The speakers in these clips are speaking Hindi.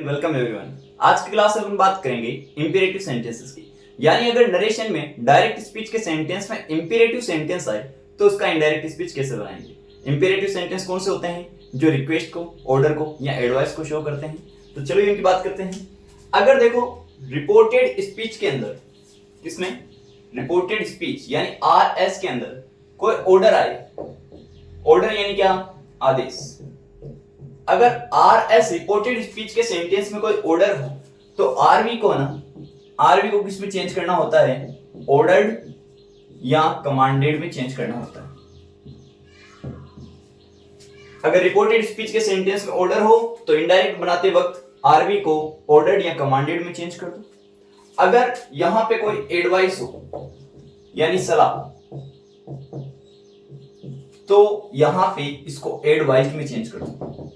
Welcome everyone. आज की क्लास में हम बात करेंगे इंपेरेटिव सेंटेंसेस की। यानी अगर नरेशन में डायरेक्ट स्पीच के सेंटेंस में इंपेरेटिव सेंटेंस आए तो उसका इनडायरेक्ट स्पीच कैसे बनाएंगे। इंपेरेटिव सेंटेंस कौन से होते हैं? जो रिक्वेस्ट को, ऑर्डर को या एडवाइस को शो करते हैं। तो चलो इनकी बात करते हैं। अगर देखो रिपोर्टेड स्पीच के अंदर, किसमें? रिपोर्टेड स्पीच यानी RS के अंदर कोई ऑर्डर आए, ऑर्डर यानी क्या? आदेश। अगर RS रिपोर्टेड स्पीच के सेंटेंस में कोई ऑर्डर हो तो RV को RV किस में चेंज करना होता है? ऑर्डर्ड या कमांडेड में चेंज करना होता है। अगर रिपोर्टेड स्पीच के सेंटेंस में ऑर्डर हो तो इनडायरेक्ट बनाते वक्त RV को ऑर्डर्ड या कमांडेड में चेंज कर दो। अगर यहां पे कोई एडवाइस हो यानी सलाह, तो यहां पे इसको एडवाइस्ड में चेंज कर दो।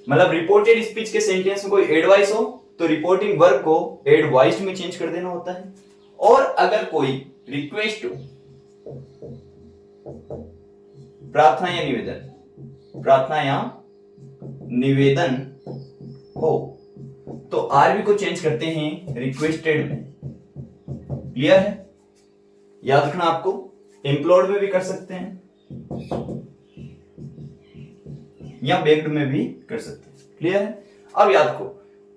मतलब रिपोर्टेड स्पीच के सेंटेंस में कोई एडवाइस हो तो रिपोर्टिंग वर्ब को एडवाइस्ड में चेंज कर देना होता है। और अगर कोई रिक्वेस्ट हो, प्रार्थना या निवेदन हो, तो आरवी को चेंज करते हैं रिक्वेस्टेड में। क्लियर है? याद रखना आपको, एम्प्लॉयड में भी कर सकते हैं या बेग्ड में भी कर सकते हैं। क्लियर है? अब याद रखो,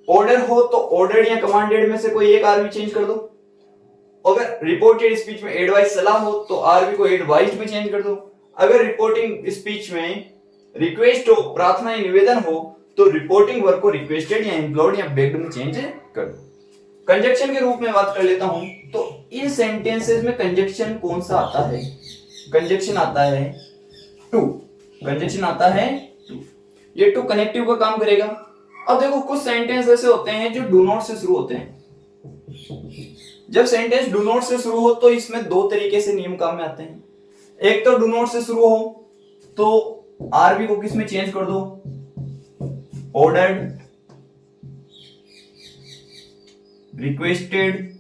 ऑर्डर हो तो ऑर्डर्ड या कमांडेड में से कोई एक आरवी चेंज कर दो। अगर रिपोर्टेड स्पीच में एडवाइस सलाह हो तो आरवी को एडवाइस्ड में चेंज कर दो। अगर रिपोर्टिंग स्पीच में रिक्वेस्ट हो, प्रार्थना या निवेदन हो, तो रिपोर्टिंग वर्ब को रिक्वेस्टेड या एम्प्लॉयड या बेग्ड में चेंज कर दो। कंजक्शन के रूप में बात कर लेता हूं तो इन सेंटेंसेस में कंजक्शन कौन सा आता है? कंजक्शन आता है टू। कंजक्शन आता है टू। ये टू कनेक्टिव का काम करेगा। अब देखो कुछ सेंटेंस ऐसे होते हैं जो डू नॉट से शुरू होते हैं। जब सेंटेंस डू नॉट से शुरू हो तो इसमें दो तरीके से नियम काम में आते हैं। एक तो डू नॉट से शुरू हो तो आरवी को किस में चेंज कर दो? ऑर्डर्ड, रिक्वेस्टेड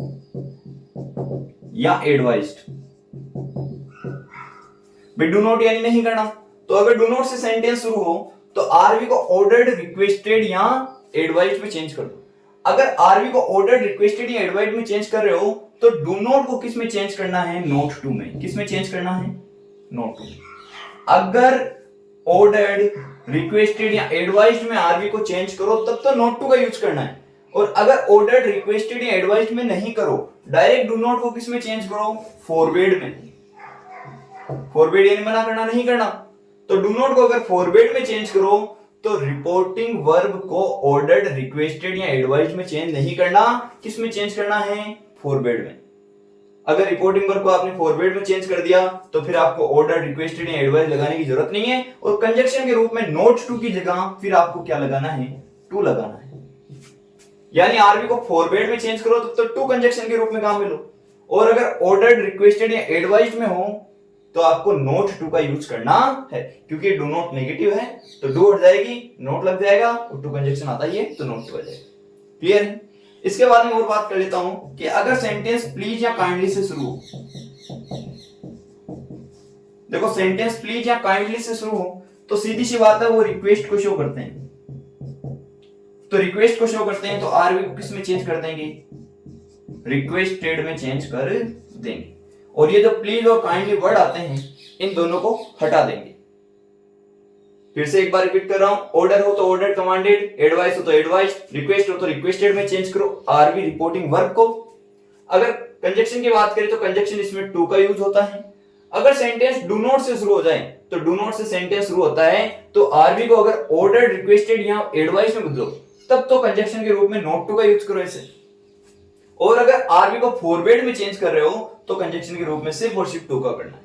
या एडवाइस्ड। डू नॉट यानी नहीं करना, तो अगर डू नॉट से सेंटेंस शुरू हो तो आरवी को ऑर्डर्ड, रिक्वेस्टेड या एडवाइस्ड में चेंज कर दो। अगर आरवी को ऑर्डर्ड, रिक्वेस्टेड या एडवाइस्ड में चेंज कर रहे हो तो डू नॉट को किस में चेंज करना है? नोट टू में। किस में चेंज करना है? नोट टू में। अगर ऑर्डर्ड, रिक्वेस्टेड या एडवाइस्ड में आरवी को चेंज करो तब तो नोट टू का यूज करना है। और अगर ऑर्डर्ड, रिक्वेस्टेड या एडवाइस्ड में नहीं करो, डायरेक्ट डू नॉट को किस में चेंज करो? फॉरवर्ड में। फॉरवर्ड यानी मना करना, नहीं करना। तो डू नॉट को अगर फॉरवर्ड में चेंज करो तो रिपोर्टिंग वर्ब को ऑर्डर्ड, रिक्वेस्टेड या एडवाइस्ड में चेंज नहीं करना। किस में चेंज करना है? फॉरवर्ड में। अगर रिपोर्टिंग वर्ब को आपने फॉरवर्ड में चेंज कर दिया तो फिर आपको ऑर्डर, रिक्वेस्टेड या एडवाइस लगाने की जरूरत नहीं है। और कंजक्शन के रूप में नोट टू की जगह फिर आपको क्या लगाना है? टू लगाना है। यानी आरवी को फॉरवर्ड में चेंज करो तो टू कंजक्शन के रूप में काम में लो। और अगर ऑर्डर्ड, रिक्वेस्टेड या एडवाइस्ड में हो तो आपको नोट टू का यूज करना है, क्योंकि डू नॉट नेगेटिव है तो डू हट जाएगी, नोट लग जाएगा और टू कंजक्शन आता ही है तो नोट टू आ जाएगा। क्लियर है? इसके बाद में और बात कर लेता हूं कि अगर सेंटेंस प्लीज या काइंडली से शुरू हो। देखो सेंटेंस प्लीज या काइंडली से शुरू हो तो सीधी सी बात है वो रिक्वेस्ट को शो करते हैं। तो रिक्वेस्ट को शो करते हैं तो आरवी को किस में चेंज कर देंगे? रिक्वेस्टेड में चेंज कर देंगे। और ये जो प्लीज और काइंडली वर्ड आते हैं इन दोनों को हटा देंगे। फिर से एक बार रिपीट कर रहा हूं, ऑर्डर हो तो ऑर्डर, कमांडेड, एडवाइस हो तो एडवाइस्ड, रिक्वेस्ट हो तो रिक्वेस्टेड में चेंज करो आरवी रिपोर्टिंग वर्ब को। अगर कंजक्शन की बात करें तो कंजक्शन इसमें टू का यूज होता है। अगर सेंटेंस डू नॉट से शुरू हो जाए तो डू नॉट से सेंटेंस शुरू होता है तो आरवी को अगर ऑर्डर, रिक्वेस्टेड या एडवाइस में बदलो तब तो कंजक्शन के रूप में नोट टू का यूज करो ऐसे। और अगर आरवी को फॉरवर्ड में चेंज कर रहे हो तो कंजक्शन के रूप में सिर्फ और सिर्फ टू का करना है।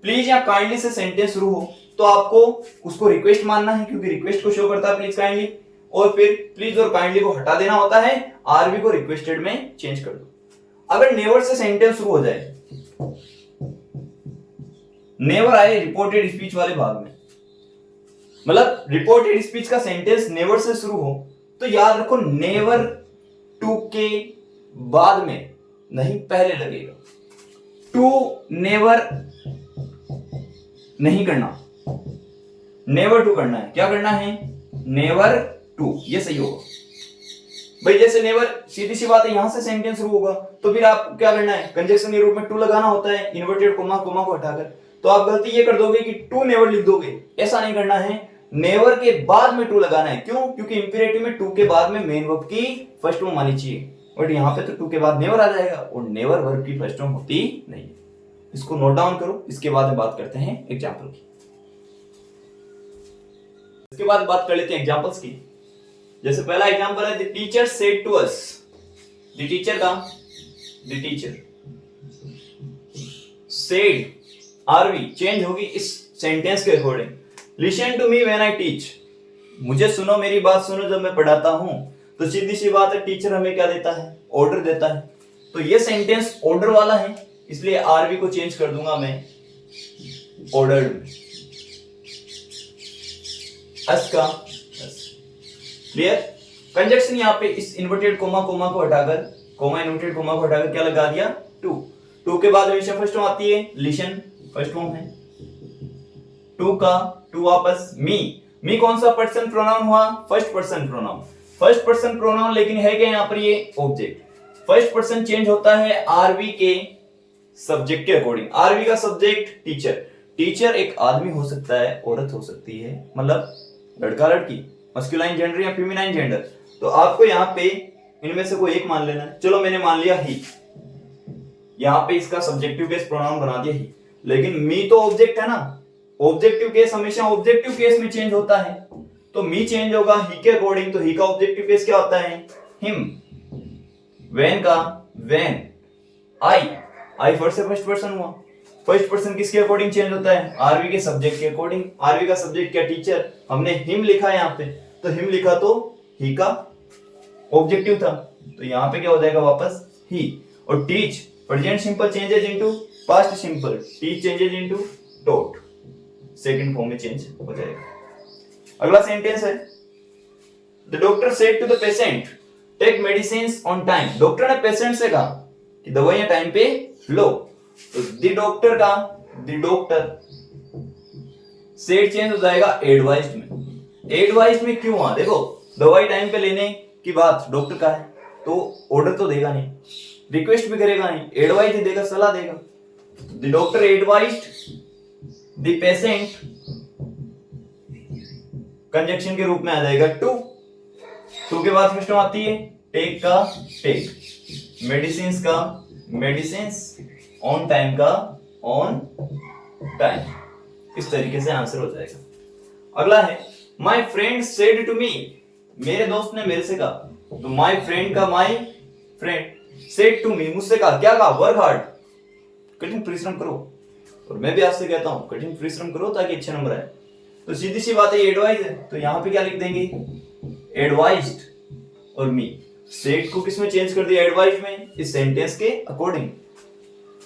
प्लीज या काइंडली से सेंटेंस शुरू हो तो आपको उसको रिक्वेस्ट मानना है, क्योंकि रिक्वेस्ट को शो करता है प्लीज, काइंडली। और फिर प्लीज और काइंडली को हटा देना होता है, आरवी को रिक्वेस्टेड में चेंज कर दो। अगर नेवर से सेंटेंस शुरू हो जाए, नेवर आए रिपोर्टेड स्पीच वाले भाग में, मतलब रिपोर्टेड स्पीच का सेंटेंस नेवर से शुरू हो तो याद रखो नेवर टू के बाद में नहीं, पहले लगेगा। टू नेवर नहीं करना, नेवर टू करना है। क्या करना है? नेवर टू, ये सही होगा। भाई जैसे नेवर, सीधी सी बात है, यहां से सेंटेंस शुरू होगा तो फिर आप क्या करना है, कंजक्शन के रूप में टू लगाना होता है, इन्वर्टेड कोमा कोमा को हटाकर। तो आप गलती ये कर दोगे कि टू नेवर लिख दोगे, ऐसा नहीं करना है, नेवर के बाद में टू लगाना है। क्यों? क्योंकि इंपेरेटिव में टू के बाद में मेन वर्ब की फर्स्ट फॉर्म आनी चाहिए, बट यहाँ पे तो टू के बाद नेवर आ जाएगा और नेवर वर्ब की फर्स्ट फॉर्म होती नहीं है। इसको नोट डाउन करो, इसके बाद में बात करते हैं एग्जाम्पल की। इसके बाद बात कर लेते हैं एग्जाम्पल्स की। जैसे पहला एग्जाम्पल है, the teacher said to us. The teacher का, the teacher said RV change होगी इस सेंटेंस के according. Listen to me when I teach, मुझे सुनो, मेरी बात सुनो जब मैं पढ़ाता हूं। तो सीधी सी बात है, टीचर हमें क्या देता है, ऑर्डर देता है। तो ये सेंटेंस ऑर्डर वाला है, इसलिए आरवी को चेंज कर दूंगा मैं ऑर्डर्ड में, अस का क्लियर। कंजक्शन यहाँ पे इस इन्वर्टेड कोमा कोमा को हटाकर, कोमा इन्वर्टेड कोमा को हटाकर क्या लगा दिया, टू। टू के बाद हमेशा फर्स्ट फॉर्म आती है, लिसन फर्स्ट फॉर्म है, टू का टू वापस मी कौन सा पर्सन प्रोनाउन हुआ, first person pronoun, first person pronoun, लेकिन है क्या यहाँ पर ये ऑब्जेक्ट। फर्स्ट पर्सन चेंज होता है आरवी के सब्जेक्ट के अकॉर्डिंग। आरवी का सब्जेक्ट टीचर, टीचर एक आदमी हो सकता है, औरत हो सकती है, मतलब लड़का लड़की, मस्कुलाइन जेंडर या फेमिनाइन जेंडर। तो आपको यहाँ पे इनमें से कोई एक मान लेना है। चलो मैंने मान लिया ही, यहाँ पे इसका सब्जेक्टिव केस प्रोनाउन बना दिया ही, लेकिन मी तो ऑब्जेक्ट है ना, ऑब्जेक्टिव केस हमेशा ऑब्जेक्टिव केस में चेंज होता है, तो मी चेंज होगा ही के अकॉर्डिंग। तो ही का ऑब्जेक्टिव केस क्या होता है, हिम। व्हेन का व्हेन, आई फर्स्ट से फर्स्ट पर्सन हुआ, फर्स्ट पर्सन किसके अकॉर्डिंग चेंज होता है, आरवी के सब्जेक्ट के अकॉर्डिंग। आरवी का सब्जेक्ट क्या, टीचर, हमने हिम लिखा है यहाँ पे, तो हिम लिखा तो ही का ऑब्जेक्टिव था, तो यहाँ पे क्या हो जाएगा वापस ही। और teach present simple changes into past simple, teach changes into taught, second form में चेंज हो जाएगा। अगला सेंटेंस है, the doctor said to the patient take medicines on time. Doctor ने पेशेंट से कहा कि दवाइयां टाइम पे लो। तो द डॉक्टर का, द डॉक्टर सेड चेंज हो जाएगा एडवाइज्ड में। एडवाइज्ड में क्यों हुआ, देखो दवाई टाइम पे लेने की बात डॉक्टर का है, तो ऑर्डर तो देगा नहीं, रिक्वेस्ट भी करेगा नहीं, एडवाइस ही देगा, सलाह देगा। The doctor advised the patient, conjunction के रूप में आ जाएगा टू। टू के बाद फर्स्ट आती है टेक का टेक, मेडिसिन्स का मेडिसिन्स, ऑन टाइम का ऑन टाइम। इस तरीके से आंसर हो जाएगा। अगला है, my friend said to me, मेरे दोस्त ने मेरे से कहा। तो माई फ्रेंड का my friend, said to me मुझसे कहा, क्या कहा, वर्क हार्ड, कठिन परिश्रम करो। और मैं भी आपसे कहता हूं कठिन परिश्रम करो ताकि अच्छे नंबर आए। तो सीधी सी बात है, एडवाइज है, तो यहां पे क्या लिख देंगे, एडवाइज्ड। और मी, सेड को किसमें चेंज कर दिया, एडवाइज में, इस सेंटेंस के अकॉर्डिंग।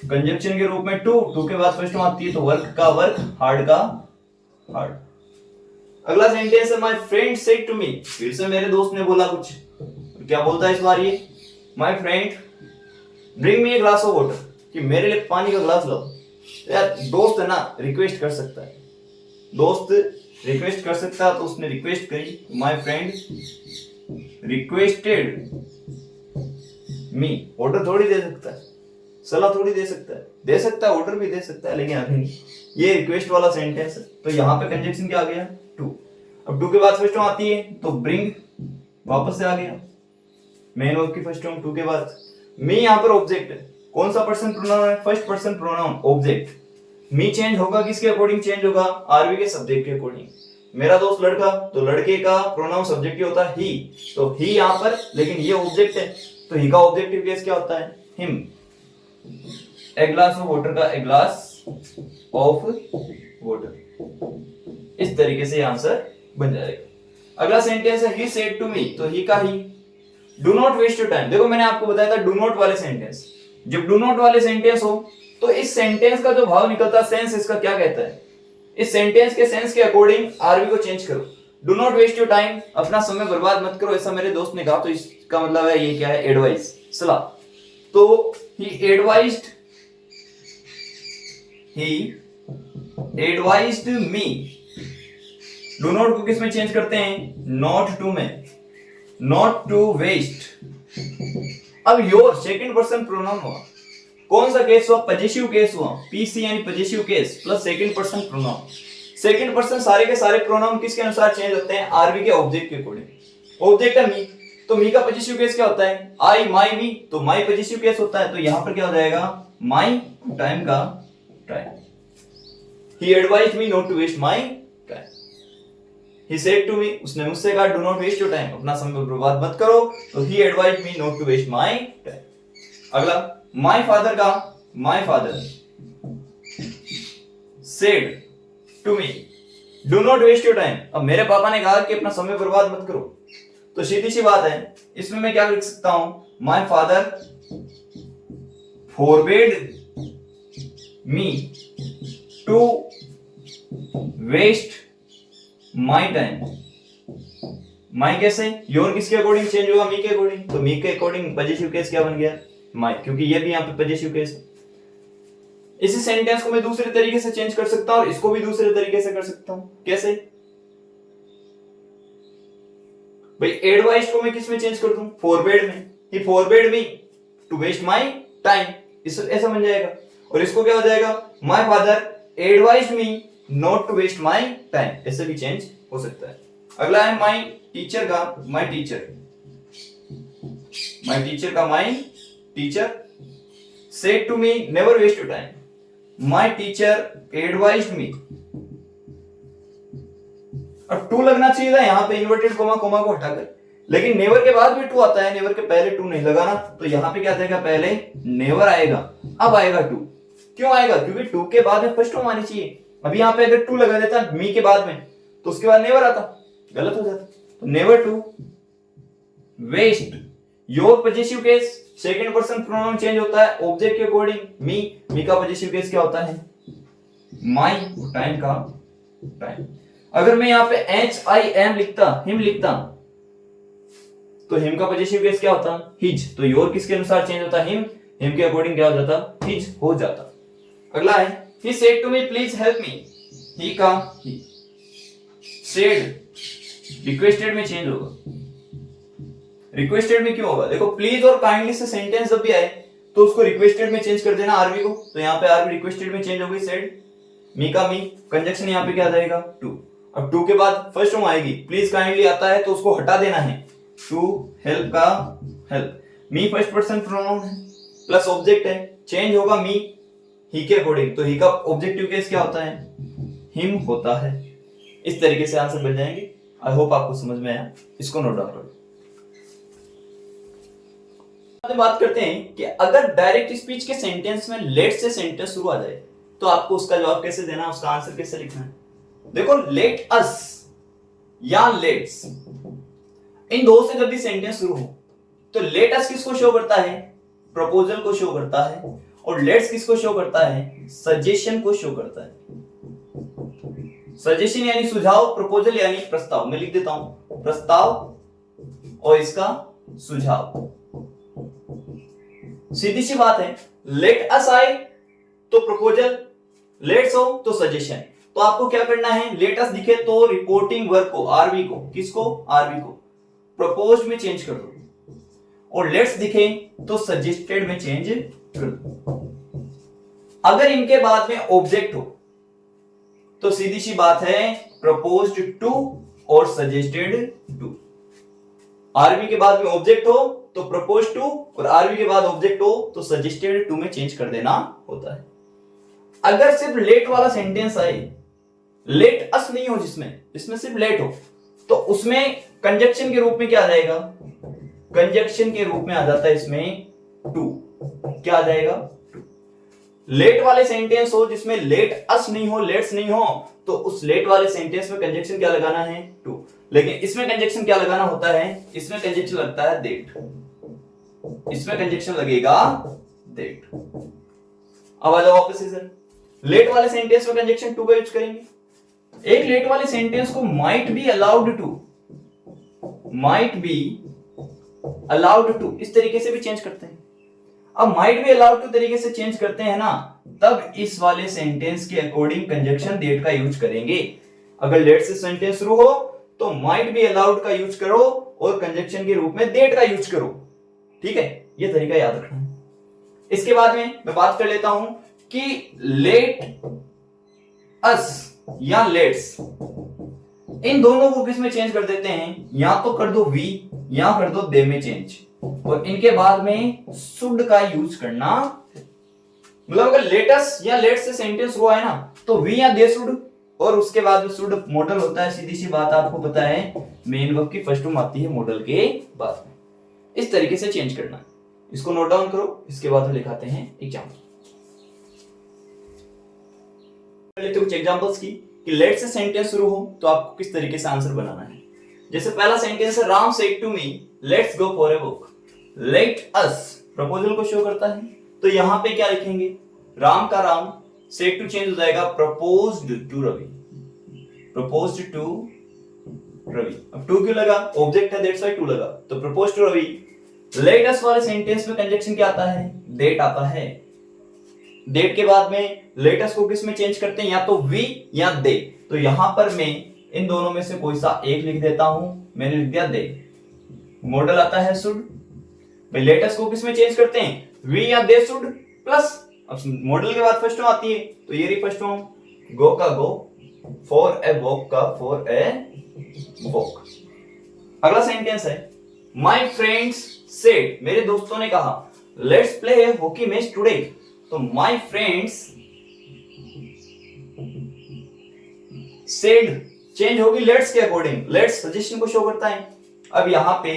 कंजक्शन के रूप में टू, टू के बाद फर्स्ट आती है, तो वर्क का वर्क, हार्ड का हार्ड। अगला सेंटेंस है, my friend said to me, फिर से मेरे दोस्त ने बोला कुछ। क्या बोलता है इस बार ये, my friend bring me a glass of water, कि मेरे लिए पानी का ग्लास लाओ। यार दोस्त है ना, रिक्वेस्ट कर सकता है, दोस्त रिक्वेस्ट कर सकता है, तो उसने रिक्वेस्ट करी, my friend requested me. Order थोड़ी दे सकता है, सलाह थोड़ी दे सकता है, दे सकता है ऑर्डर भी दे सकता है, लेकिन अभी ये रिक्वेस्ट वाला सेंटेंस है, तो यहाँ पे कंजक्शन क्या आ गया, टू। अब टू के बाद फर्स्ट फॉर्म आती है, तो ब्रिंग वापस से आ गया, मेन वर्ब की फर्स्ट फॉर्म टू के बाद। मी यहाँ पर ऑब्जेक्ट है, कौन सा पर्सन प्रोनाउन है, फर्स्ट पर्सन प्रोनाउन ऑब्जेक्ट। मी चेंज होगा किसके अकॉर्डिंग, चेंज होगा आरवी के सब्जेक्ट के अकॉर्डिंग। मेरा दोस्त लड़का, तो लड़के का प्रोनाउन सब्जेक्टिव होता है ही, तो ही यहाँ पर, लेकिन ये ऑब्जेक्ट है, तो ही का ऑब्जेक्टिव केस क्या होता है, him. A glass of water का ए ग्लास ऑफ वाटर। इस तरीके से आंसर बन जाएगा। अगला सेंटेंस है, ही सेड टू मी, तो ही का he. Do not waste your time, देखो मैंने आपको बताया था डू नॉट वाले सेंटेंस, जब डू नॉट वाले सेंटेंस हो तो इस सेंटेंस का जो भाव निकलता है, सेंस इसका क्या कहता है, इस सेंटेंस के सेंस के अकॉर्डिंग आरवी को चेंज करो। Do not waste your time, अपना समय बर्बाद मत करो, ऐसा मेरे दोस्त ने कहा, तो इसका मतलब है ये क्या है, एडवाइस, सलाह। तो ही एडवाइज्ड मी। डू नॉट को किस में चेंज करते हैं, नॉट टू में, नॉट टू वेस्ट। अब योर सेकंड पर्सन प्रोनाउन हुआ, कौन सा केस हुआ? पजेसिव केस हुआ, पीसी यानी possessive case plus second person pronoun. Second person सारे के सारे प्रोनाउन किसके अनुसार चेंज होते हैं? आरवी के ऑब्जेक्ट के अकॉर्डिंग। ऑब्जेक्ट है मी, तो मी का पजेसिव केस क्या होता है? आई, माई, मी, तो माई पजेसिव केस होता है, तो यहां पर क्या हो जाएगा? माई टाइम का time. He advised me not to waste my time. He said to me, उसने मुझसे कहा do not waste your time, अपना समय बर्बाद मत करो, तो he advised me not to waste my time। अगला my father का, my father said to me do not waste your time। अब मेरे पापा ने कहा कि अपना समय बर्बाद मत करो, तो सीधी सी बात है, इसमें मैं क्या लिख सकता हूं? my father forbade me to waste my time. My कैसे? योर किसके अकॉर्डिंग चेंज होगा? मी के अकॉर्डिंग, तो मी के अकॉर्डिंग पजेसिव केस क्या बन गया? माई, क्योंकि ये भी यहाँ पे पजेसिव केस है। इसी सेंटेंस को मैं दूसरे तरीके से चेंज कर सकता हूं और इसको भी दूसरे तरीके से कर सकता हूं। कैसे भाई? एडवाइस को मैं किस में चेंज कर दूं? Forbade me. He forbade me to waste my time, इस ऐसा बन जाएगा। और इसको क्या हो जाएगा? My father advised me not to waste my time, ऐसे भी चेंज हो सकता है। अगला है माई टीचर का, माई टीचर। माई टीचर का my teacher said to me never waste your time. My teacher advised me, अब टू लगना चाहिए था यहां पे इन्वर्टेड कोमा, कोमा को हटाकर, लेकिन नेवर के बाद भी टू आता है, नेवर के पहले टू नहीं लगाना, तो यहां पे क्या आएगा? पहले नेवर आएगा, अब आएगा टू। क्यों आएगा? क्योंकि टू के बाद में फर्स्ट फॉर्म आनी चाहिए। अभी यहाँ पे अगर टू लगा देता मी के बाद में, तो उसके बाद नेवर आता, गलत हो जाता। तो never to waste your possessive case, second person pronoun change होता है ऑब्जेक्ट के अकॉर्डिंग। मी का पजेसिव केस क्या होता है? माई, टाइम का टाइम। अगर मैं यहाँ पे HIM लिखता, हिम लिखता, तो हिम का पजेसिव केस क्या होता? हिज। तो योर किसके अनुसार चेंज होता? हिम, हिम के अकॉर्डिंग क्या हो जाता? हिज हो जाता। अगला है he said to me please help me। he का he said requested में चेंज होगा। रिक्वेस्टेड में क्यों होगा? देखो प्लीज और काइंडली से सेंटेंस जब भी आए तो उसको रिक्वेस्टेड में चेंज कर देना आरवी को, तो यहाँ पे आरवी रिक्वेस्टेड में चेंज हो गई सेड। मी का मी कंजक्शन यहाँ पे क्या आ जाएगा? टू। अब टू के बाद फर्स्ट फॉर्म आएगी, प्लीज काइंडली आता है तो उसको हटा देना है, टू हेल्प का हेल्प। मी फर्स्ट पर्सन प्रोनाउन है प्लस ऑब्जेक्ट है, चेंज होगा मी ही के अकॉर्डिंग, तो ही का ऑब्जेक्टिव केस क्या होता है? हिम होता है। इस तरीके से आंसर बन जाएंगे। आई होप आपको समझ में आया, इसको नोट डाउन करो। बात करते हैं कि अगर डायरेक्ट स्पीच के सेंटेंस में लेट से सेंटेंस शुरू आ जाए तो आपको उसका जवाब कैसे देना है, उसका आंसर कैसे लिखना है। देखो लेट अस या लेट्स, इन दो से जब भी सेंटेंस शुरू हो तो लेट अस किसको शो करता है? प्रपोजल को शो करता है, और लेट्स किसको शो करता है? सजेशन को शो करता है। सजेशन यानी सुझाव, प्रपोजल यानी प्रस्ताव। मैं लिख देता हूं प्रस्ताव और इसका सुझाव। सीधी सी बात है, लेट अस आए तो प्रपोजल, लेट्स हो तो सजेशन। तो आपको क्या करना है? लेट अस दिखे तो रिपोर्टिंग वर्ब को, आरवी को, किसको? आरवी को प्रपोज में चेंज कर दो, और लेट्स दिखे तो सजेस्टेड में चेंज कर दो। अगर इनके बाद में ऑब्जेक्ट हो तो सीधी सी बात है प्रपोज्ड टू और सजेस्टेड टू। आरवी के बाद में ऑब्जेक्ट हो तो प्रपोज टू, और आरवी के बाद ऑब्जेक्ट हो तो सजेस्टेड टू में चेंज कर देना होता है। अगर सिर्फ लेट वाला सेंटेंस आए, लेट अस नहीं हो जिसमें, इसमें सिर्फ लेट हो, तो उसमें कंजक्शन के रूप में क्या आ जाएगा? कंजक्शन के रूप में आ जाता है इसमें टू। क्या आ जाएगा? टू। लेट वाले सेंटेंस हो जिसमें लेट अस नहीं हो, लेट्स नहीं हो, तो उस लेट वाले सेंटेंस में कंजक्शन क्या लगाना है? टू। लेकिन इसमें कंजक्शन क्या लगाना होता है? इसमें कंजक्शन लगता है दैट, इसमें कंजक्शन लगेगा दैट। अब आ जाओ वापस इधर, लेट वाले सेंटेंस में कंजक्शन टू का यूज करेंगे। एक लेट वाले सेंटेंस को might be allowed to, might be allowed to इस तरीके से भी चेंज करते हैं। अब माइट बी अलाउड टू तरीके से चेंज करते हैं ना, तब इस वाले सेंटेंस के अकॉर्डिंग कंजक्शन दैट का यूज करेंगे। अगर लेट से सेंटेंस शुरू हो तो माइट बी अलाउड का यूज करो और कंजक्शन के रूप में डेट का यूज करो। ठीक है, ये तरीका याद रखना है। इसके बाद में मैं बात कर लेता हूं कि लेट अस या लेट्स, इन दोनों को किस में चेंज कर देते हैं, या तो कर दो वी या कर दो दे में चेंज, और इनके बाद में शुड का यूज करना। मतलब अगर लेटस या लेट से सेंटेंस हुआ है ना तो वी या दे शुड, और उसके बाद में शुड मॉडल होता है, सीधी सी बात आपको पता है, मेन वर्ब की फर्स्ट फॉर्म आती है मॉडल के बाद में। इस तरीके से चेंज करना है, इसको नोट डाउन करो। इसके बाद हम लिखाते हैं एग्जाम्पल। लेते कुछ एग्जांपल्स की कि लेट से सेंटेंस शुरू हो तो आपको किस तरीके से आंसर बनाना है। जैसे पहला सेंटेंस है, Ram said to me let's go for a walk. Let us proposal को शो करता है, तो यहां पे क्या लिखेंगे, राम का राम, सेड टू चेंज हो जाएगा proposed to Ravi, proposed to Ravi. अब टू क्यों लगा, ऑब्जेक्ट है दैट्स व्हाई टू लगा, तो proposed to Ravi. Let us वाले सेंटेंस में कंजक्शन क्या आता है, डेट आता है। डेट के बाद में लेटस को किस में चेंज करते हैं, या तो वी या दे, तो यहां पर मैं इन दोनों में से कोई सा एक लिख देता हूं, मैंने लिख दिया दे। मॉडल आता है शुड, भाई लेटस को किस में चेंज करते हैं, वी या दे शुड प्लस, अब मॉडल के बाद फर्स्ट फॉर्म आती है तो ये रही फर्स्ट फॉर्म, गो का गो, फॉर ए वॉक का फॉर ए वॉक। अगला सेंटेंस है, माय फ्रेंड्स सेड, मेरे दोस्तों ने कहा, let's play A hockey match today. तो माय फ्रेंड्स सेड चेंज होगी लेट्स के अकॉर्डिंग, लेट्स सजेशन को शो करता है। अब यहां पे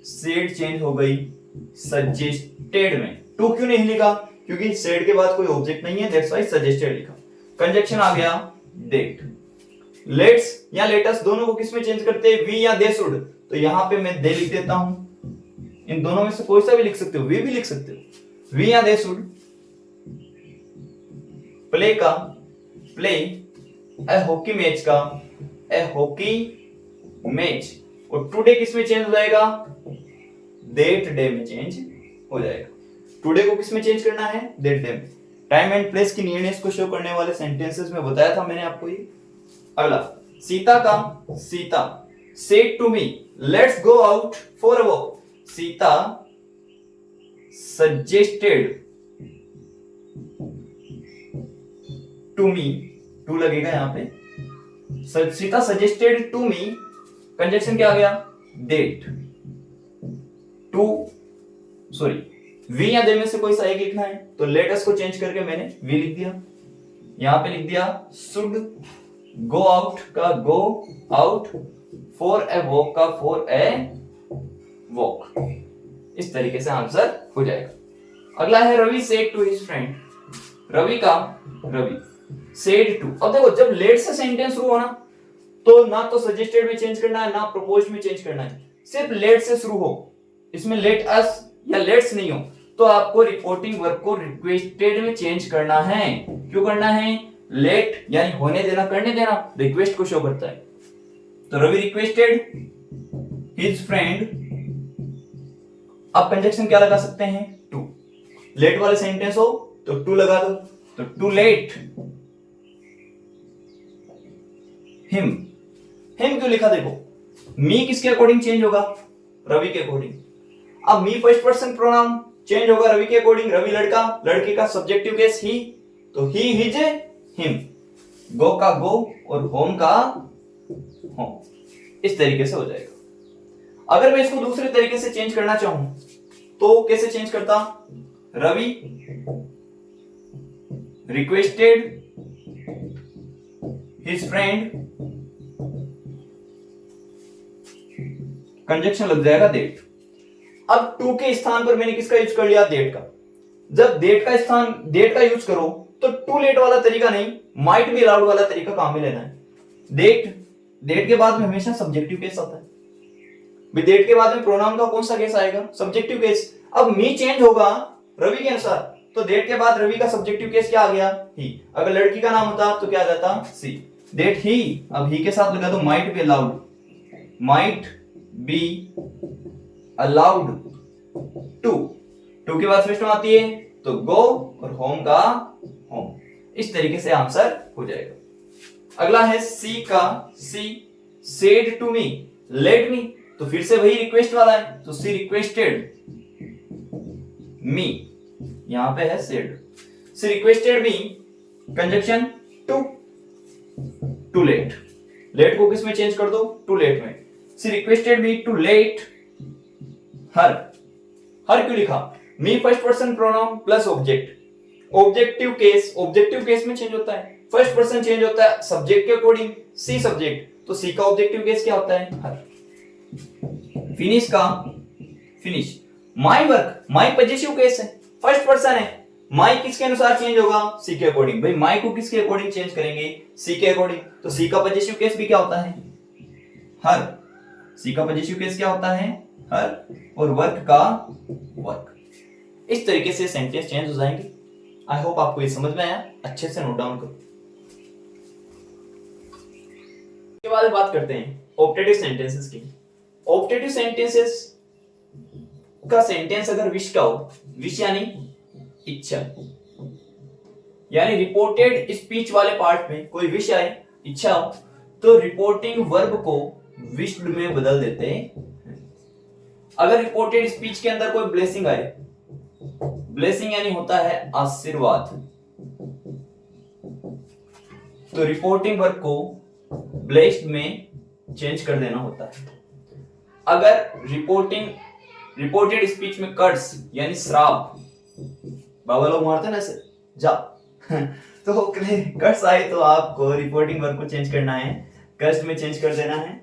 सेड चेंज हो गई सजेस्टेड में। टू क्यों नहीं लिखा, क्योंकि सेड के बाद कोई ऑब्जेक्ट नहीं है, दैट्स व्हाई सजेस्टेड लिखा। कंजक्शन आ गया डेट। लेट्स या लेटस दोनों को किस में चेंज करते हैं, वी या दे शुड, तो यहां पे मैं दे लिख देता हूं। इन दोनों में से कोई सा भी लिख सकते हो, वी भी लिख सकते हो। वी या दे शुड प्ले का प्ले, ए हॉकी मैच का ए हॉकी मैच, और टुडे किस में चेंज हो जाएगा, डेट डे में चेंज हो जाएगा। टुडे को किस में चेंज करना है, डेट डे में। टाइम एंड प्लेस की नीडनेस को शो करने वाले सेंटेंसेस में बताया था मैंने आपको ये। अगला, सीता का Sita said to me let's go out for a walk. Sita suggested to me, to लगेगा यहां पे, Sita suggested to me, conjunction क्या आ गया, डेट। टू सॉरी वी या दे में से कोई सा एक लिखना है, तो लेटस को चेंज करके मैंने वी लिख दिया। यहां पे लिख दिया शुड, गो आउट का go out, for a walk का फॉर ए वॉक। इस तरीके से आंसर हो जाएगा। अगला है, Ravi said to his friend. Ravi का रवि सेड टू। अब देखो जब लेट से सेंटेंस शुरू हो ना तो ना तो सजेस्टेड में चेंज करना है ना प्रपोज्ड में चेंज करना है, सिर्फ लेट से शुरू हो। इसमें लेट अस या लेट्स नहीं हो तो आपको रिपोर्टिंग वर्ब को रिक्वेस्टेड में चेंज करना है। क्यों करना है, लेट यानी होने देना, करने देना, रिक्वेस्ट को शो करता है। तो रवि रिक्वेस्टेड हिज फ्रेंड, अब कंजक्शन क्या लगा सकते हैं, टू। लेट वाले सेंटेंस हो तो टू लगा दो, तो टू लेट हिम। हिम क्यों लिखा, देखो मी किसके अकॉर्डिंग चेंज होगा, रवि के अकॉर्डिंग। अब मी फर्स्ट पर्सन प्रोनाउन चेंज होगा रवि के अकॉर्डिंग, रवि लड़का, लड़के का सब्जेक्टिव केस ही, तो ही हिज हिम। गो का गो और होम का होम, इस तरीके से हो जाएगा। अगर मैं इसको दूसरे तरीके से चेंज करना चाहूं तो कैसे चेंज करता, Ravi requested his friend, conjunction लग जाएगा डेट। अब टू के स्थान पर मैंने किसका यूज कर लिया, डेट का। जब डेट का यूज करो तो टू लेट वाला तरीका नहीं, माइट बी अलाउड वाला तरीका काम में लेना है। डेट के बाद में हमेशा सब्जेक्टिव केस आता है। डेट के बाद में प्रोनाउन का कौन सा केस आएगा, सब्जेक्टिव केस। अब मी चेंज होगा रवि के अनुसार, तो डेट के बाद रवि का सब्जेक्टिव केस क्या आ गया, ही। अगर लड़की का नाम होता तो क्या आ जाता, सी। डेट ही, अब ही के साथ लगा दो might be allowed, might be allowed to. To के बाद फर्स्ट में आती है तो गो और होम का होम। इस तरीके से आंसर हो जाएगा। अगला है सी का she said to me, let me, तो फिर से वही रिक्वेस्ट वाला है, तो सी रिक्वेस्टेड मी, यहां पे है said, she requested me, conjunction to, to let, let को किस में चेंज कर दो, टू लेट में, she requested me to let her, her क्यों लिखा, me first person pronoun plus object, objective case में चेंज होता है, फर्स्ट पर्सन चेंज होता है सब्जेक्ट के अकॉर्डिंग, सी सब्जेक्ट, तो सी का ऑब्जेक्टिव केस क्या होता है, हर। फिनिश का finish, my work, my positive case है, फर्स्ट पर्सन है, माई किसके अनुसार चेंज होगा, सी के अकॉर्डिंग, भाई माई को किसके अकॉर्डिंग चेंज करेंगे, सी के अकॉर्डिंग, तो सी का पॉजिटिव केस भी क्या होता है, हर, सी का पॉजिटिव केस क्या होता है, हर, और वर्क का वर्क। इस तरीके से सेंटेंस चेंज हो जाएंगे। आई होप आपको ये समझ में आया, अच्छे से नोट डाउन करो। इसके बाद बात करते हैं ऑप्टेटिव सेंटेंसेस की। ऑप्टेटिव सेंटेंसेस का सेंटेंस अगर विश का हो, विश यानी इच्छा, यानी रिपोर्टेड स्पीच वाले पार्ट में कोई विश आए, इच्छा हो, तो रिपोर्टिंग वर्ब को विश्ड में बदल देते हैं। अगर रिपोर्टेड स्पीच के अंदर कोई ब्लेसिंग आए, ब्लेसिंग यानी होता है आशीर्वाद, तो रिपोर्टिंग वर्ब को ब्लेस्ड में चेंज कर देना होता है। अगर रिपोर्टेड स्पीच में कर्स यानी श्राप, बाबा लोग मारते हैं ना ऐसे जा तो कर्स आए तो आपको रिपोर्टिंग वर्ब को चेंज करना है, कर्स में चेंज कर देना है।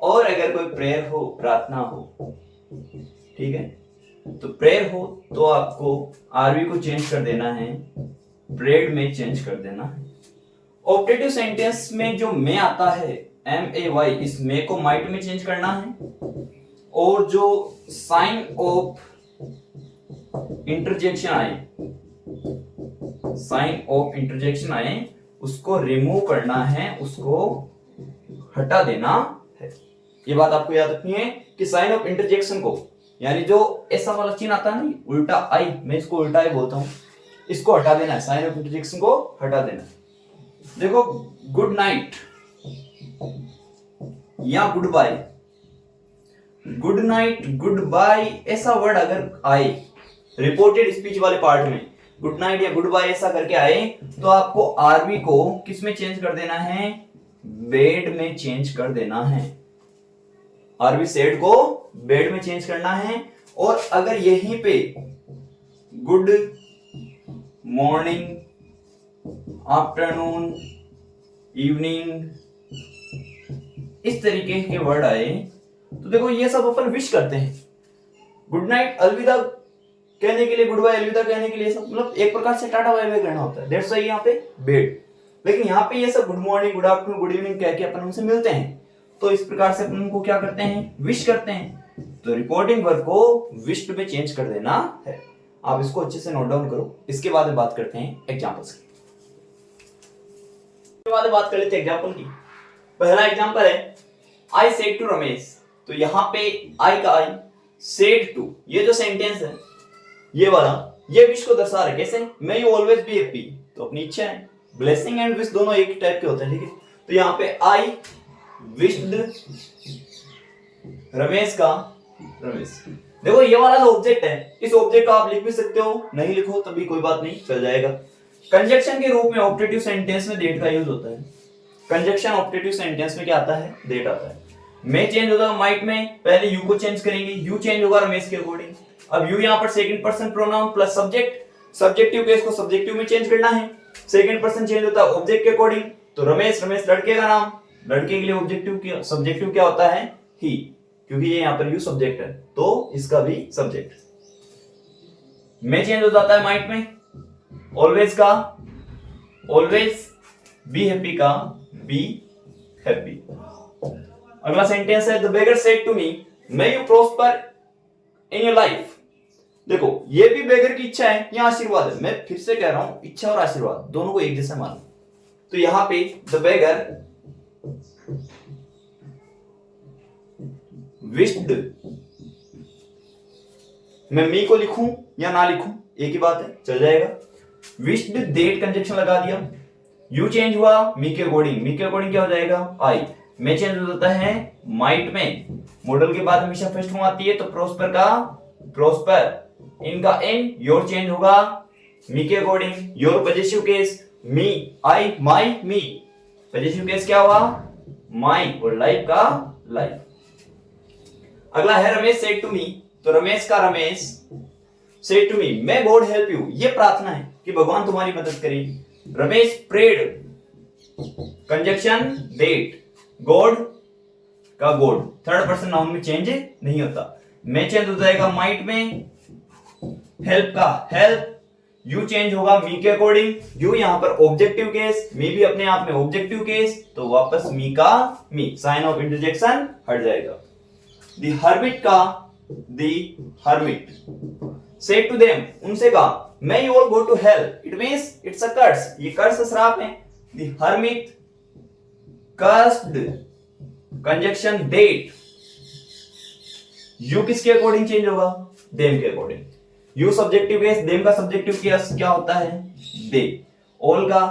और अगर कोई प्रेयर हो, प्रार्थना हो, ठीक है, तो प्रेयर हो तो आपको आरवी को चेंज कर देना है, प्रेड में चेंज कर देना है। ऑप्टेटिव सेंटेंस में जो मे आता है, MAY, इस मे को माइट में चेंज करना है, और जो साइन ऑफ इंटरजेक्शन आए, उसको रिमूव करना है, उसको हटा देना है। ये बात आपको याद रखनी है कि साइन ऑफ इंटरजेक्शन को, यानी जो ऐसा वाला चिन्ह आता है ना, उल्टा आई, मैं इसको उल्टा आई बोलता हूं, इसको हटा देना है, साइन ऑफ इंटरजेक्शन को हटा देना है। देखो गुड नाइट या goodbye, good night, goodbye ऐसा वर्ड अगर आए रिपोर्टेड स्पीच वाले पार्ट में, गुड नाइट या गुड बाय ऐसा करके आए, तो आपको आरबी को किस में चेंज कर देना है, बेड में चेंज कर देना है। आरबी सेड को बेड में चेंज करना है। और अगर यहीं पे गुड मॉर्निंग, आफ्टरनून, इवनिंग इस तरीके के वर्ड आए, तो देखो ये सब अपन विश करते हैं। गुड नाइट अलविदा कहने के लिए, गुड बाय अलविदा कहने के लिए, सब मतलब एक प्रकार से टाटा बाय बाय कहना होता है, दैट्स व्हाई यहाँ पे बेड। लेकिन यहाँ पे ये सब good morning, good afternoon, good evening कह के अपन उनसे मिलते हैं, तो इस प्रकार से अपन उनको क्या करते हैं, विश करते हैं। तो रिपोर्टिंग वर्ब को विश्ड में चेंज कर देना है। आप इसको अच्छे से नोट डाउन करो। इसके बाद में बात करते हैं एग्जांपल्स की। इसके बाद बात कर लेते हैं एग्जांपल की। पहला एग्जांपल है आई सेड टू रमेश। तो यहाँ पे आई का आई, सेड टू, ये जो सेंटेंस है ये वाला, ये विश को दर्शा रहा है। कैसे, may you always be happy, तो अपनी इच्छा है। ब्लेसिंग एंड विश दोनों एक टाइप के होते हैं, ठीक है। तो यहाँ पे आई विश्ड रमेश का रमेश। देखो ये वाला जो ऑब्जेक्ट है, इस ऑब्जेक्ट को आप लिख भी सकते हो, नहीं लिखो तभी कोई बात नहीं, चल जाएगा। कंजक्शन के रूप में ऑप्टेटिव सेंटेंस में डेट का यूज होता है। कंजक्शन ऑप्टेटिव सेंटेंस में क्या आता है, डेट आता है। मे चेंज होगा माइट में, पहले यू को चेंज करेंगे, यू चेंज होगा रमेश के अकॉर्डिंग। अब यू यहाँ पर second person pronoun plus subject, subjective case को सब्जेक्टिव में चेंज करना है। सेकंड पर्सन चेंज होता है ऑब्जेक्ट के अकॉर्डिंग, तो रमेश, रमेश लड़के का नाम, लड़के के लिए ऑब्जेक्टिव क्या, सब्जेक्टिव क्या होता है, ही, क्योंकि ये यहाँ पर यू सब्जेक्ट है तो इसका भी सब्जेक्ट। मे चेंज हो जाता है माइट में, ऑलवेज का ऑलवेज, बी हैप्पी का बी हैप्पी। अगला सेंटेंस है the beggar said to me may you prosper in your life. देखो ये भी बेगर की इच्छा है, यहां आशीर्वाद है। मैं फिर से कह रहा हूं, इच्छा और आशीर्वाद दोनों को एक जैसा मानो। तो यहां पे द बेगर विश्ड, मैं मी को लिखूं या ना लिखूं एक ही बात है, चल जाएगा। विश्ड डेट कंजक्शन लगा दिया, यू चेंज हुआ मी के अकॉर्डिंग, मी के अकॉर्डिंग क्या हो जाएगा, आई। मैं चेंज हो जाता है माइट में। मॉडल के बाद हमेशा फर्स्ट फॉर्म आती है, तो प्रोस्पर का प्रोस्पर, इनका इन, योर चेंज होगा मी के according, your positive case me, I, my, me, positive case क्या हुआ माई, और लाइफ का लाइफ। अगला है रमेश सेड टू मी, तो रमेश का Ramesh said to me, may God help you, ये प्रार्थना है कि भगवान तुम्हारी मदद करे। Ramesh prayed, conjunction that, God का गॉड, थर्ड पर्सन नाउन में चेंज नहीं होता। मैं चेंज हो जाएगा माइट में, हेल्प का हेल्प, यू चेंज होगा मी के अकॉर्डिंग, यू यहां पर ऑब्जेक्टिव केस, मी भी अपने आप में ऑब्जेक्टिव केस, तो वापस मी का मी, साइन ऑफ इंटरजेक्शन हट जाएगा। दी हर्मिट का दी हर्मिट सेड टू देम, उनसे कहा may you all go to hell, it means it's a curse, ये कर्स श्राप है। The hermit cursed, conjunction that, you किसके अकॉर्डिंग चेंज होगा देम के according, you subjective case, them का सब्जेक्टिव केस क्या होता है दे, ऑल का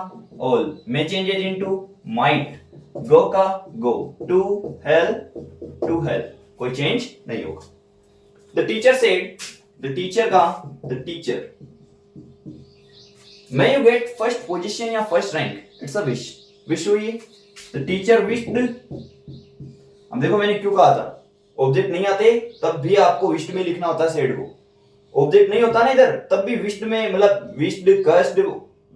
all, may changes into might, go का गो, टू हेल, कोई चेंज नहीं होगा। The teacher said, the teacher का the teacher, may you get first position या first rank, it's a wish हुई है। द टीचर विश्ड, अब देखो मैंने क्यों कहा था ऑब्जेक्ट नहीं आते तब भी आपको विश्ड में लिखना होता है सेड को, ऑब्जेक्ट नहीं होता ना इधर तब भी विश्ड में, मतलब विश्ड, कर्स्ड,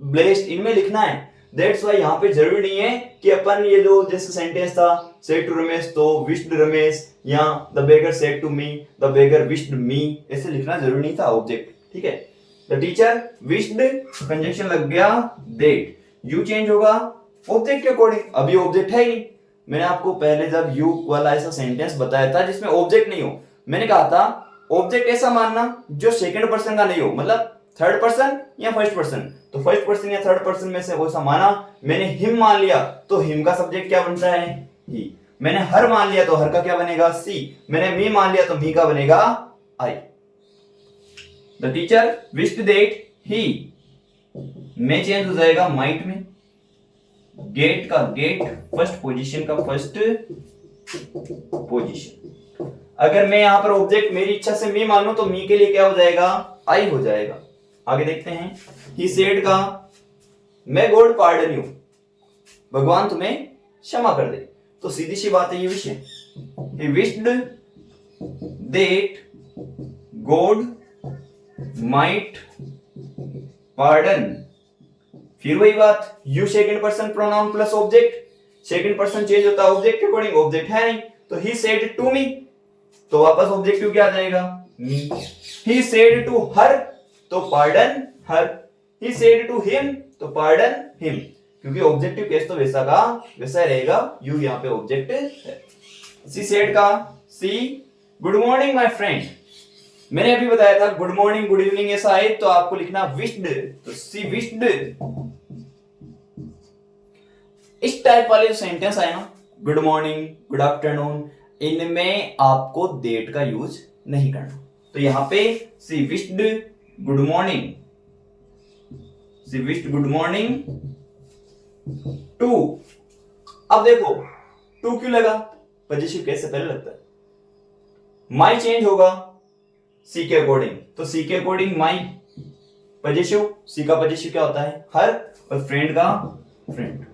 ब्लेस्ड, इनमें लिखना है। दैट्स व्हाई यहाँ पे जरूरी नहीं है कि अपन ये जो जैसे सेंटेंस था सेड टू रमेश, तो विश्ड रमेश, या the beggar said to me, the beggar wished me, ऐसे लिखना जरूरी नहीं था ऑब्जेक्ट, ठीक है। द टीचर विश्ड, कंजक्शन लग गया डेट, यू चेंज होगा ऑब्जेक्ट के अकॉर्डिंग, अभी ऑब्जेक्ट है ही नहीं। मैंने आपको पहले जब यू वाला ऐसा सेंटेंस बताया था जिसमें ऑब्जेक्ट नहीं हो, मैंने कहा था ऑब्जेक्ट ऐसा मानना जो सेकंड पर्सन का नहीं हो, मतलब थर्ड पर्सन या फर्स्ट पर्सन, तो फर्स्ट पर्सन या थर्ड पर्सन में से कोई सा माना। मैंने हिम मान लिया तो हिम का सब्जेक्ट क्या बनता है ही, मैंने हर मान लिया तो हर का क्या बनेगा सी, मैंने मी मान लिया तो मी का बनेगा I. The teacher wished that he, may change हो जाएगा माइट में, गेट का गेट, फर्स्ट पोजीशन का फर्स्ट पोजीशन। अगर मैं यहां पर ऑब्जेक्ट मेरी इच्छा से मी मानूं तो मी के लिए क्या हो जाएगा आई हो जाएगा। आगे देखते हैं, ही सेड का मे गॉड पार्डन यू, भगवान तुम्हें क्षमा कर दे, तो सीधी सी बात है ये विषय, he wished that God might pardon, फिर वही बात, you second person pronoun plus object, second person change होता है ऑब्जेक्ट के अकॉर्डिंग, ऑब्जेक्ट है नहीं, तो ही सेड टू मी, तो वापस ऑब्जेक्टिव क्या आ जाएगा मी। ही सेड टू हर, तो pardon her, he said to him, तो पार्डन हिम, क्योंकि ऑब्जेक्टिव केस तो वैसा का वैसा रहेगा, यू यहाँ पे ऑब्जेक्ट है। सी सेड का सी गुड मॉर्निंग माय फ्रेंड, मैंने अभी बताया था गुड मॉर्निंग गुड इवनिंग ऐसा है तो आपको लिखना विश्ड, तो सी विश्ड। इस टाइप वाले जो सेंटेंस आए ना, गुड मॉर्निंग गुड आफ्टरनून, इनमें आपको डेट का यूज नहीं करना, तो यहां पे she wished good morning, she wished good morning to. अब देखो टू क्यों लगा, पॉजिटिव केस से पहले लगता है, माई चेंज होगा सी के अकॉर्डिंग, तो सी के अकॉर्डिंग माई पॉजिटिव, सी का पॉजिटिव क्या होता है हर, और फ्रेंड का फ्रेंड।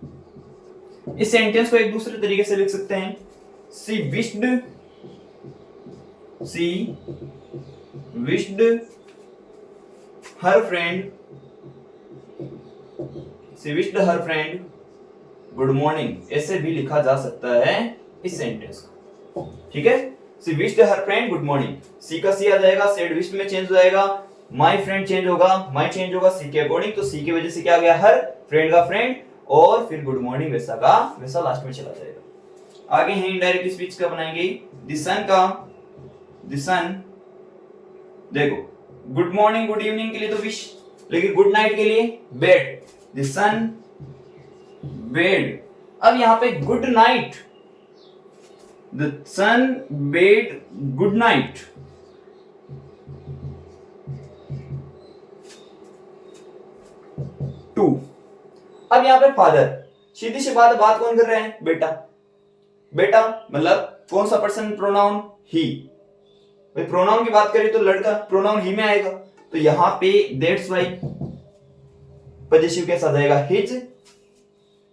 इस सेंटेंस को एक दूसरे तरीके से लिख सकते हैं, she wished her friend, she wished her friend good morning, ऐसे भी लिखा जा सकता है इस सेंटेंस को, ठीक है। She wished her friend good morning, she का सी आ जाएगा, सेड विश्ड में चेंज हो जाएगा, माय फ्रेंड चेंज होगा, माय चेंज होगा सी के अकॉर्डिंग, तो सी की वजह से क्या आ गया हर, फ्रेंड का फ्रेंड, और फिर गुड मॉर्निंग वैसा का वैसा लास्ट में चला जाएगा। आगे है इनडायरेक्ट स्पीच का बनाएंगे, द सन का द सन, देखो गुड मॉर्निंग गुड इवनिंग के लिए तो विश, लेकिन गुड नाइट के लिए बेड, द सन बेड। अब यहां पे good night, the son bade good night, to. अब यहां पे फादर, सीधी सी बात कौन कर रहे हैं बेटा, बेटा मतलब कौन सा पर्सन प्रोनाउन? ही। भाई प्रोनाउन की बात करें तो लड़का प्रोनाउन ही में आएगा, तो यहां पे दैट्स वाई पॉजिटिव कैसा जाएगा? His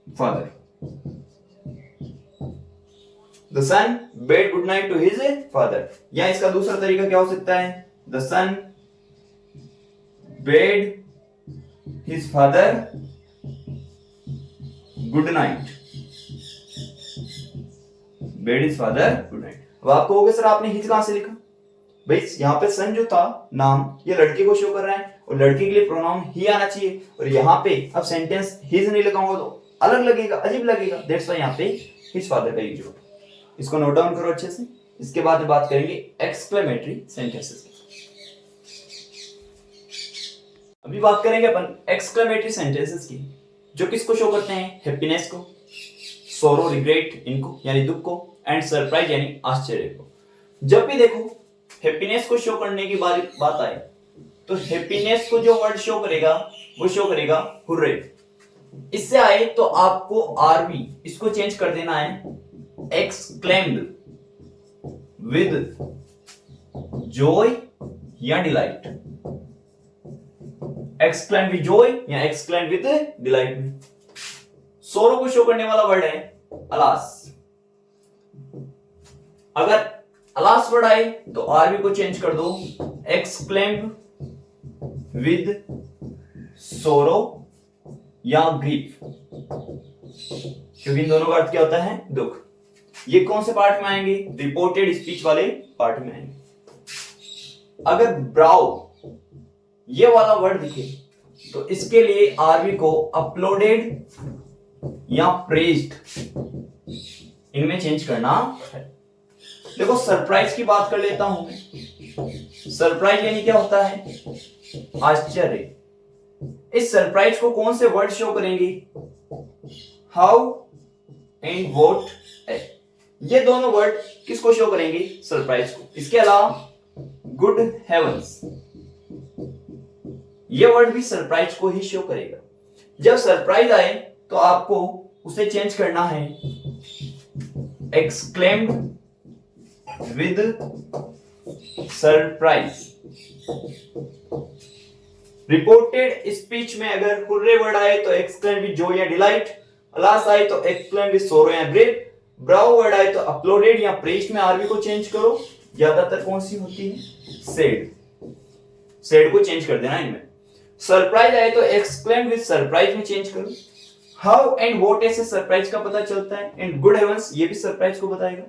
father. The son bade good night to his father. या इसका दूसरा तरीका क्या हो सकता है? The son bade his father good night. Bade his father good night. अब आपको होगा सर आपने हिज कहां से लिखा? भाई यहाँ पे सन जो था नाम ये लड़के को शो कर रहा है और लड़के के लिए प्रोनाउन ही आना चाहिए, और यहाँ पे अब सेंटेंस हिज नहीं लगाऊंगा तो अलग लगेगा, अजीब लगेगा। दैट्स व्हाई यहाँ पे हिज फादर का यूज होगा। इसको नोट डाउन करो अच्छे से। इसके बाद बात करेंगे एक्सक्लेमेटरी सेंटेंसेस की। अभी बात करेंगे अपन एक्सक्लेमेटरी सेंटेंसेस की, जो किसको शो करते हैं? हैप्पीनेस को, सोरो रिग्रेट इनको यानी दुख को, एंड सरप्राइज यानी आश्चर्य को। जब भी देखो हैप्पीनेस को शो करने की बात आए तो हैप्पीनेस को जो वर्ड शो करेगा वो शो करेगा हुर्रे। इससे आए तो आपको आरवी इसको चेंज कर देना है एक्सक्लेम्ड विद जॉय या डिलाइट। एक्सक्लेम्ड विद जॉय या एक्सक्लेम्ड विद डिलाइट में सोरो को शो करने वाला वर्ड है अलास। अगर अलास वर्ड आए तो आरवी को चेंज कर दो एक्सक्लेम्ड विद सोरो या ग्रीफ, क्योंकि इन दोनों का अर्थ क्या होता है? दुख। ये कौन से पार्ट में आएंगे? रिपोर्टेड स्पीच वाले पार्ट में आएंगे। अगर ब्राउ ये वाला वर्ड दिखे तो इसके लिए आरवी को अपलोडेड या प्रेज्ड इनमें चेंज करना है। देखो सरप्राइज की बात कर लेता हूं मैं। सरप्राइज यानी क्या होता है? आश्चर्य। इस सरप्राइज को कौन से वर्ड शो करेंगे? How and what. ये दोनों वर्ड किसको शो करेंगे? सरप्राइज को। इसके अलावा गुड हेवंस ये वर्ड भी सरप्राइज को ही शो करेगा। जब सरप्राइज आए तो आपको उसे चेंज करना है exclaimed with surprise. Reported speech में अगर हुर्रे वर्ड आए तो एक्सक्लेम विद जॉय या डिलाइट, अलास आए तो एक्सक्लेम विद सोरो या ग्रेट, ब्राउ वर्ड आए तो अपलोडेड या प्रेज्ड में आरवी को चेंज करो। ज्यादातर कौन सी होती है? सैड। सैड को चेंज कर देना इनमें। सरप्राइज आए तो एक्सक्लेम विद सरप्राइज में चेंज करो। हाउ एंड व्हाट ऐसे सरप्राइज का पता चलता है, एंड गुड हेवंस ये भी सरप्राइज को बताएगा।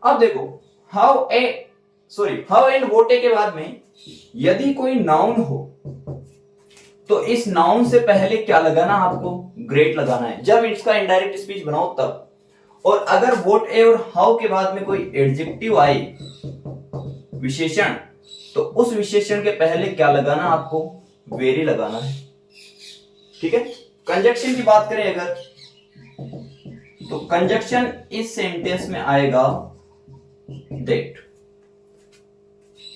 अब देखो हाउ एंड व्हाट के बाद में यदि कोई नाउन हो तो इस नाउन से पहले क्या लगाना? आपको ग्रेट लगाना है जब इसका इनडायरेक्ट स्पीच बनाओ तब। और अगर व्हाट ए और हाउ के बाद में कोई एडजेक्टिव आए विशेषण, तो उस विशेषण के पहले क्या लगाना? आपको वेरी लगाना है। ठीक है। कंजक्शन की बात करें अगर तो कंजक्शन इस सेंटेंस में आएगा दैट,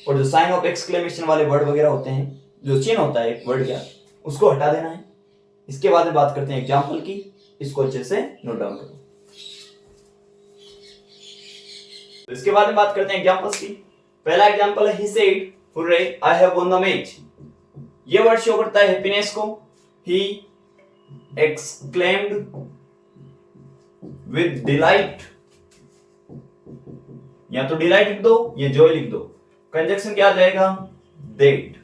और जो साइन ऑफ एक्सक्लेमेशन वाले वर्ड वगैरह होते हैं, जो चिन्ह होता है एक वर्ड का, उसको हटा देना है। इसके बाद में बात करते हैं एग्जाम्पल की। इसको अच्छे से नोट डाउन करो। तो इसके बाद में बात करते हैं एग्जांपल्स की। पहला एग्जांपल है he said hurray I have won the match. ये वर्ड शो करता है हैप्पीनेस को। ही एक्सक्लेम्ड विद डिलाइट, या तो डिलाइट लिख दो या जॉय लिख दो। कंजक्शन क्या आ जाएगा? दैट।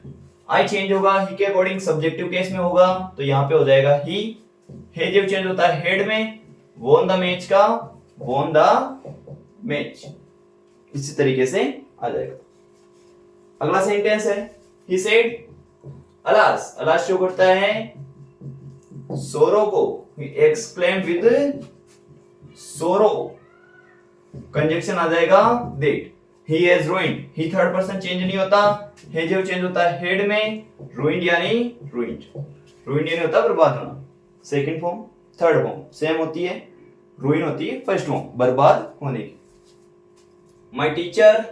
आई चेंज होगा ही के अकॉर्डिंग सब्जेक्टिव केस में होगा, तो यहां पे हो जाएगा ही। हे जब चेंज होता है हेड में, वॉन द मैच का वॉन द मैच, इसी तरीके से आ जाएगा। अगला सेंटेंस है he said alas. Alas show करता है सोरो को। ही एक्सक्लेम्ड विद सोरो, कंजक्शन आ जाएगा that. He has ruined. He third person change नहीं होता, हे जो चेंज होता है हेड में, रूइंड यानी रूइंड। रूइंड यानी होता है बर्बाद होना। Second form third form same होती है, रूइन होती है फर्स्ट फॉर्म बर्बाद होने की। माय टीचर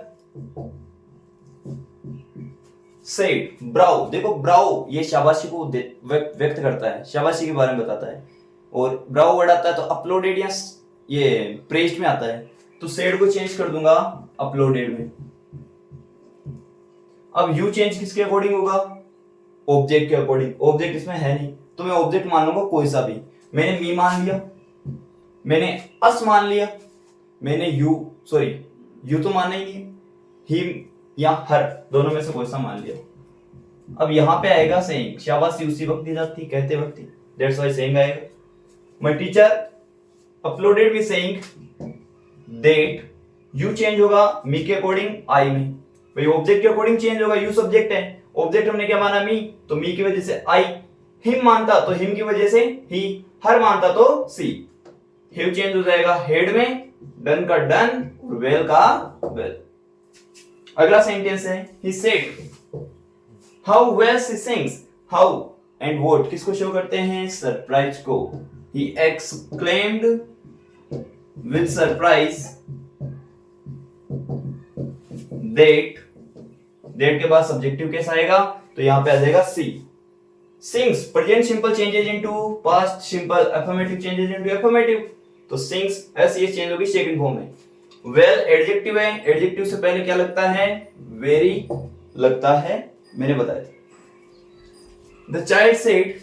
सेड ब्राउ। देखो ब्राउ ये शाबाशी को व्यक्त करता है, शाबाशी के बारे में बताता है। और ब्राउ वर्ड आता है तो अपलोडेड या ये प्रेज्ड में आता है। तो सेड को चेंज कर दूंगा अपलोडेड में। अब यू चेंज किसके अकॉर्डिंग होगा? ऑब्जेक्ट के अकॉर्डिंग। ऑब्जेक्ट इसमें है नहीं तो मैं ऑब्जेक्ट मान लूंगा कोई सा भी। मैंने मी मान लिया, मैंने अस मान लिया, मैंने यू तो मानना ही नहीं, हिम या हर, दोनों में से कोई सा मान लिया। अब यहां पे आएगा सेइंग, शाबाशी उसी वक्त दी जाती कहते वक्त ही, दैट्स व्हाई सेइंग आएगा। My teacher uploaded with saying that you change होगा मी के अकॉर्डिंग आई में। भाई ऑब्जेक्ट के अकॉर्डिंग चेंज होगा, यू सब्जेक्ट है, ऑब्जेक्ट हमने क्या माना मी, तो मी की वजह से आई, हिम मानता तो हिम की वजह से ही, हर मानता तो सी। हिम चेंज हो जाएगा हेड में, डन का डन और वेल का वेल। अगला सेंटेंस है he said how well she sings. How and what किसको शो करते हैं? सरप्राइज को। He exclaimed with surprise that, that के बाद सब्जेक्टिव केस आएगा तो यहां पे आ जाएगा she. Sings present simple changes into past simple, affirmative changes into affirmative, तो सिंग्स ऐसे ये चेंज होगी सेकंड फॉर्म में। वेल एडजेक्टिव है, एडजेक्टिव से पहले क्या लगता है? वेरी लगता है, मैंने बताया। The child said,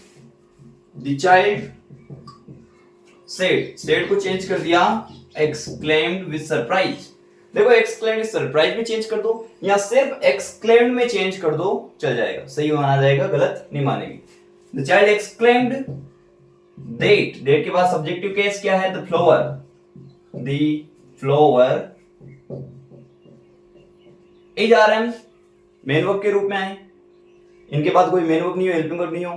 the child said को चेंज कर दिया एक्सक्लेम्ड विद सरप्राइज। देखो एक्सक्लेम्ड विद सरप्राइज में चेंज कर दो या सिर्फ एक्सक्लेम्ड में चेंज कर दो, चल जाएगा, सही माना जाएगा, गलत नहीं मानेगी। The child exclaimed that, that के बाद सब्जेक्टिव केस क्या है? The flower, the flower is RM main verb के रूप में आए। इनके बाद कोई मेन वर्ब नहीं हो, हेल्पिंग वर्ब नहीं हो,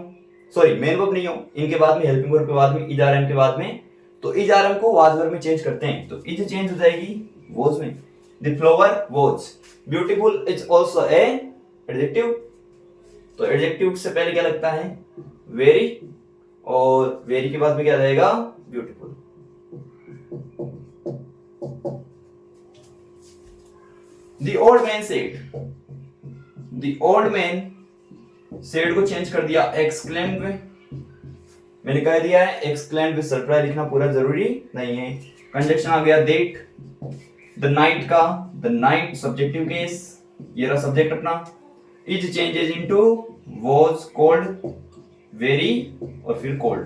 सॉरी मेन वर्ब नहीं हो, इनके बाद में हेल्पिंग वर्ब के बाद में इज आरएम के बाद में, तो इज आरएम को वाज वर्ब में चेंज करते हैं, तो इज चेंज हो जाएगी वॉज में। The flower was beautiful is also a adjective, तो एडजेक्टिव से पहले क्या लगता है? वेरी, और वेरी के बाद में क्या आ जाएगा? Beautiful. The old man said, the old man said को चेंज कर दिया exclaimed में, मैंने कह दिया है exclaimed with surprise लिखना पूरा जरूरी नहीं है। कंजक्शन आ गया that, the night का, the night सब्जेक्टिव केस, ये रहा सब्जेक्ट अपना, is changes into was cold, very और फिर cold,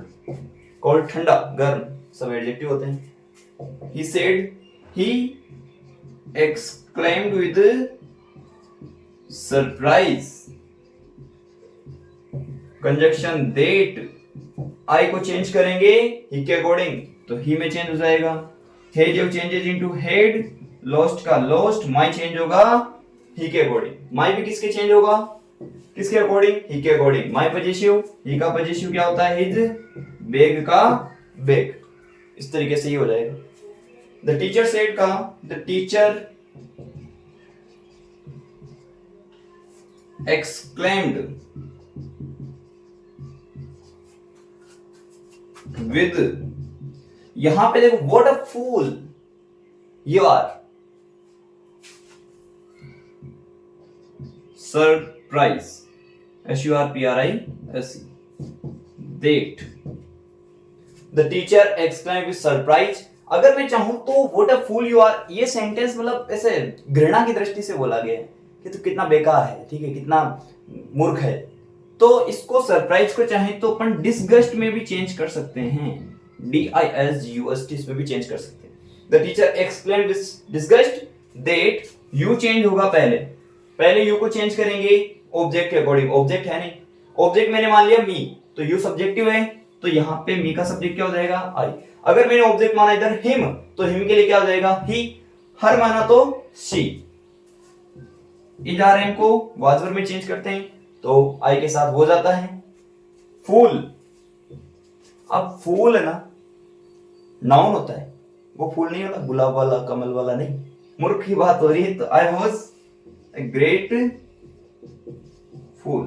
cold ठंडा गर्म सब एडजेक्टिव होते हैं। He said, he exclaimed with surprise, conjunction that, I को चेंज करेंगे he के अकॉर्डिंग तो he में चेंज हो जाएगा। हे जब चेंजेस इनटू हेड, lost का lost, my चेंज होगा he के अकॉर्डिंग। my भी किसके चेंज होगा? किसके अकॉर्डिंग? he के अकॉर्डिंग। my पजेसिव, he का पजेसिव क्या होता है? his, bag का bag, इस तरीके से ही हो जाएगा। The teacher said का, the teacher exclaimed with, यहां पे देखो what a fool you are, surprise, surprise, that the teacher exclaimed with surprise। अगर मैं चाहूं तो what a fool you are, ये सेंटेंस मतलब ऐसे घृणा की दृष्टि से बोला गया है कि तो कितना बेकार है, ठीक है, कितना मूर्ख है, तो इसको सरप्राइज को चाहे तो अपन डिसगस्ट में भी चेंज कर सकते हैं, DISGUST इसमें भी चेंज कर सकते हैं। The teacher explained with disgust that, you change होगा पहले यू को चेंज करेंगे ऑब्जेक्ट के अकॉर्डिंग, ऑब्जेक्ट है नहीं, ऑब्जेक्ट मैंने मान लिया मी, तो यू सब्जेक्टिव है, तो यहाँ पे मी का सब्जेक्ट क्या हो जाएगा? आई। अगर मैंने ऑब्जेक्ट माना इधर हिम, तो हिम के लिए क्या हो जाएगा? ही। हर माना तो शी। इज आरएम को वाज वर्ब में चेंज करते हैं तो आई के साथ हो जाता है फूल। अब फूल है ना, नाउन होता है, वो फूल नहीं होता गुलाब वाला कमल वाला नहीं, मूर्ख की बात हो रही है, तो आई वॉज ए ग्रेट फूल,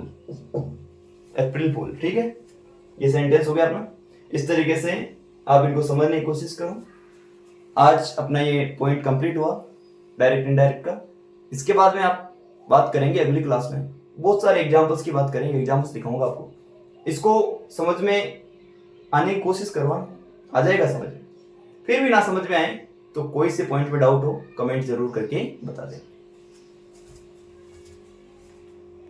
अप्रैल फूल, ठीक है। ये सेंटेंस हो गया अपना। इस तरीके से आप इनको समझने की कोशिश करो। आज अपना ये पॉइंट कंप्लीट हुआ डायरेक्ट इनडायरेक्ट का। इसके बाद में आप बात करेंगे अगली क्लास में, बहुत सारे एग्जाम्पल्स की बात करेंगे, एग्जाम्पल्स दिखाऊंगा आपको, इसको समझ में आने की कोशिश करवा, आ जाएगा समझ में। फिर भी ना समझ में आए तो कोई से पॉइंट पे डाउट हो कमेंट जरूर करके बता दें।